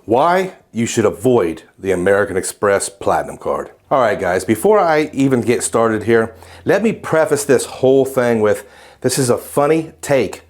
Why you should avoid the American Express Platinum Card. All right, guys, before I even get started here, let me preface this whole thing with, this is a funny take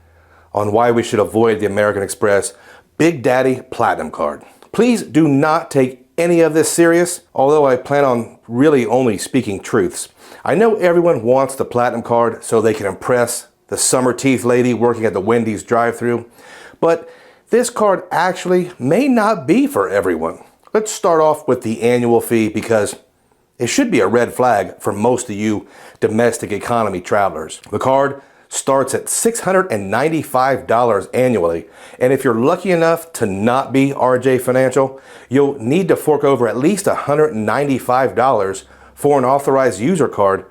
on why we should avoid the American Express Big Daddy Platinum Card. Please do not take any of this serious, although I plan on really only speaking truths. I know everyone wants the Platinum Card so they can impress the summer teeth lady working at the Wendy's drive-thru, but this card actually may not be for everyone. Let's start off with the annual fee because it should be a red flag for most of you domestic economy travelers. The card starts at $695 annually, and if you're lucky enough to not be RJ Financial, you'll need to fork over at least $195 for an authorized user card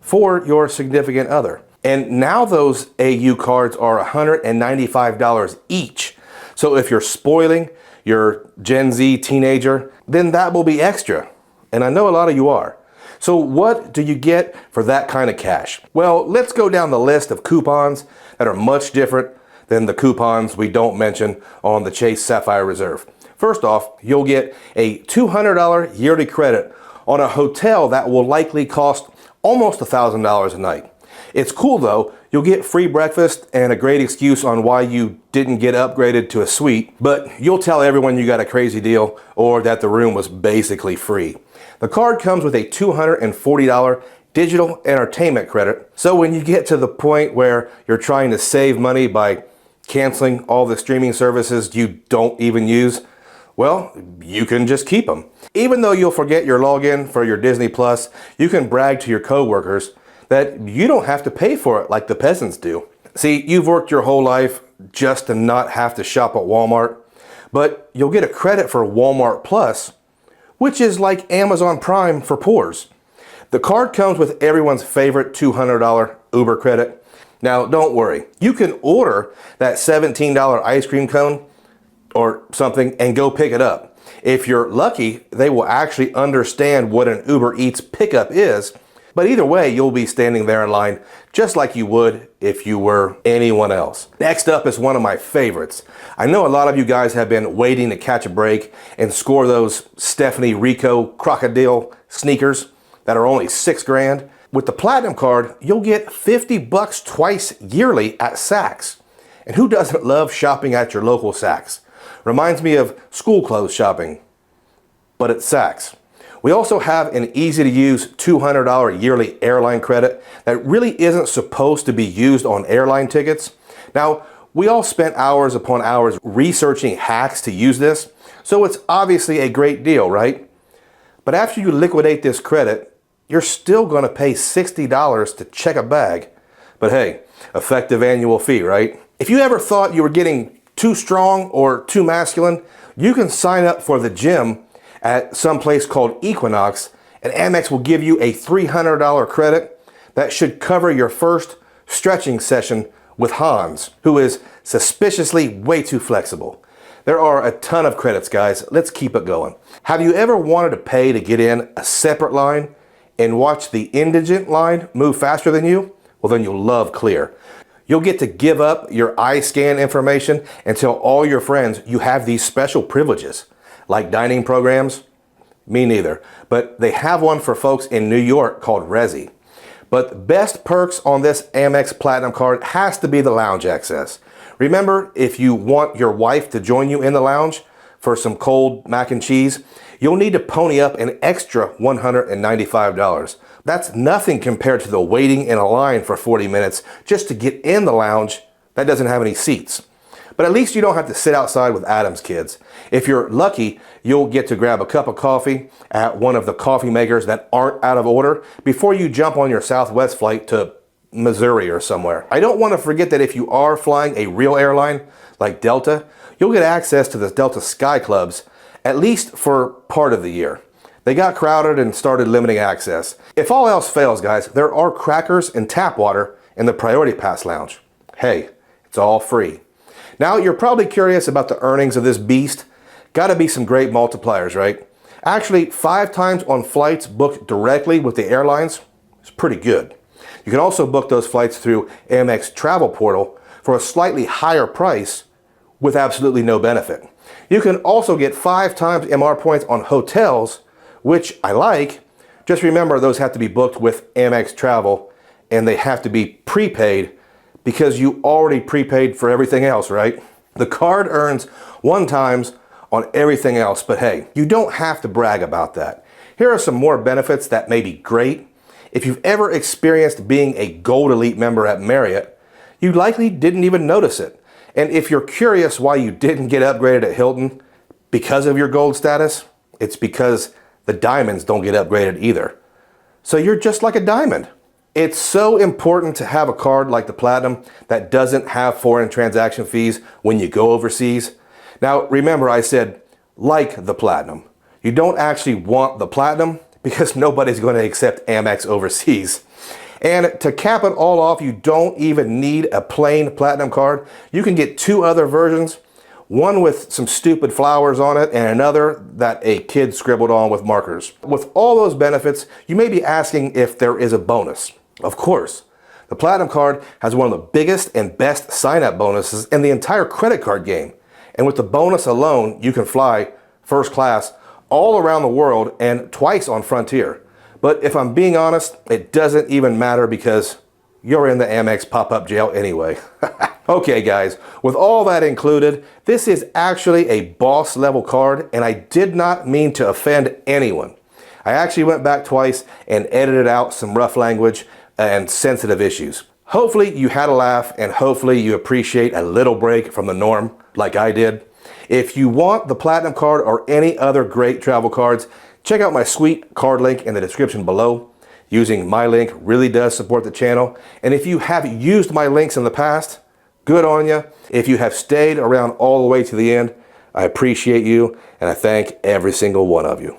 for your significant other. And now those AU cards are $195 each. So if you're spoiling your Gen Z teenager, then that will be extra. And I know a lot of you are. So what do you get for that kind of cash? Well, let's go down the list of coupons that are much different than the coupons we don't mention on the Chase Sapphire Reserve. First off, you'll get a $200 yearly credit on a hotel that will likely cost almost $1,000 a night. It's cool though, you'll get free breakfast and a great excuse on why you didn't get upgraded to a suite, but you'll tell everyone you got a crazy deal or that the room was basically free. The card comes with a $240 digital entertainment credit, so when you get to the point where you're trying to save money by canceling all the streaming services you don't even use, well, you can just keep them. Even though you'll forget your login for your Disney Plus, you can brag to your coworkers that you don't have to pay for it like the peasants do. See, you've worked your whole life just to not have to shop at Walmart, but you'll get a credit for Walmart Plus, which is like Amazon Prime for poors. The card comes with everyone's favorite $200 Uber credit. Now, don't worry, you can order that $17 ice cream cone or something and go pick it up. If you're lucky, they will actually understand what an Uber Eats pickup is. But either way, you'll be standing there in line just like you would if you were anyone else. Next up is one of my favorites. I know a lot of you guys have been waiting to catch a break and score those Stephanie Rico crocodile sneakers that are only $6 grand. With the Platinum Card, you'll get $50 twice yearly at Saks. And who doesn't love shopping at your local Saks? Reminds me of school clothes shopping, but at Saks. We also have an easy-to-use $200 yearly airline credit that really isn't supposed to be used on airline tickets. Now, we all spent hours upon hours researching hacks to use this, so it's obviously a great deal, right? But after you liquidate this credit, you're still going to pay $60 to check a bag. But hey, effective annual fee, right? If you ever thought you were getting too strong or too masculine, you can sign up for the gym at some place called Equinox, and Amex will give you a $300 credit that should cover your first stretching session with Hans, who is suspiciously way too flexible. There are a ton of credits, guys. Let's keep it going. Have you ever wanted to pay to get in a separate line and watch the indigent line move faster than you? Well, then you'll love Clear. You'll get to give up your eye scan information and tell all your friends you have these special privileges. Like dining programs? Me neither. But they have one for folks in New York called Resi. But the best perks on this Amex Platinum Card has to be the lounge access. Remember, if you want your wife to join you in the lounge for some cold mac and cheese, you'll need to pony up an extra $195. That's nothing compared to the waiting in a line for 40 minutes just to get in the lounge that doesn't have any seats. But at least you don't have to sit outside with Adam's kids. If you're lucky, you'll get to grab a cup of coffee at one of the coffee makers that aren't out of order before you jump on your Southwest flight to Missouri or somewhere. I don't want to forget that if you are flying a real airline like Delta, you'll get access to the Delta Sky Clubs, at least for part of the year. They got crowded and started limiting access. If all else fails, guys, there are crackers and tap water in the Priority Pass Lounge. Hey, it's all free. Now, you're probably curious about the earnings of this beast. Gotta be some great multipliers, right? Actually, 5 times on flights booked directly with the airlines is pretty good. You can also book those flights through Amex Travel Portal for a slightly higher price with absolutely no benefit. You can also get 5 times MR points on hotels, which I like. Just remember, those have to be booked with Amex Travel, and they have to be prepaid because you already prepaid for everything else, right? The card earns 1 times on everything else, but hey, you don't have to brag about that. Here are some more benefits that may be great. If you've ever experienced being a Gold Elite member at Marriott, you likely didn't even notice it. And if you're curious why you didn't get upgraded at Hilton because of your gold status, it's because the diamonds don't get upgraded either. So you're just like a diamond. It's so important to have a card like the Platinum that doesn't have foreign transaction fees when you go overseas. Now, remember I said like the Platinum. You don't actually want the Platinum because nobody's going to accept Amex overseas. And to cap it all off, you don't even need a plain Platinum card. You can get 2 other versions, one with some stupid flowers on it and another that a kid scribbled on with markers. With all those benefits, you may be asking if there is a bonus. Of course, the Platinum card has one of the biggest and best sign-up bonuses in the entire credit card game. And with the bonus alone, you can fly first class all around the world and twice on Frontier. But if I'm being honest, it doesn't even matter because you're in the Amex pop-up jail anyway. Okay guys, with all that included, this is actually a boss level card and I did not mean to offend anyone. I actually went back twice and edited out some rough language and sensitive issues. Hopefully you had a laugh and hopefully you appreciate a little break from the norm like I did. If you want the Platinum card or any other great travel cards, check out my sweet card link in the description below. Using my link really does support the channel. And if you have used my links in the past, good on you. If you have stayed around all the way to the end, I appreciate you and I thank every single one of you.